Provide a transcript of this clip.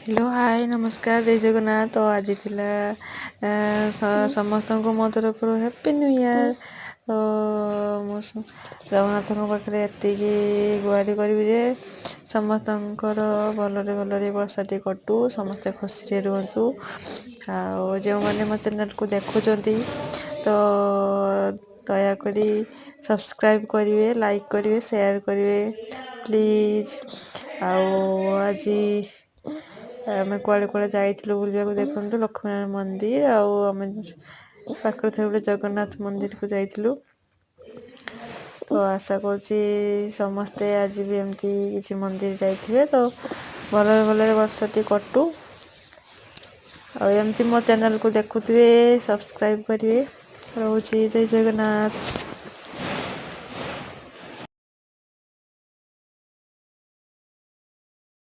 Hello hi नमस्कार जय जगन्नाथ। तो आज थिला समस्त को मो तरफ हैप्पी न्यू ईयर। तो मो जगन्नाथ पाखे एति गुहारी करी जे समस्त भलरे भलरे वर्षटी कटू समस्ते खुशी रुहतु। जो मैंने मो चैनल को देखुंट तो दयाकोरी सब्सक्राइब करेंगे, लाइक करेंगे, शेयर करेंगे प्लीज। आज आम कुआड़े कुआड़े जाइलु बुलिया देखु लक्ष्मीनारायण मंदिर आम पाखे गोटे जगन्नाथ मंदिर को जाइलु। तो आशा करुच्ची समस्ते आज भी एमती किसी मंदिर जाइए तो भलरे भलरे वर्षटी कटू। एमती मो चैनल को देखुए सब्सक्राइब करेंगे। रोची जय जगन्नाथ।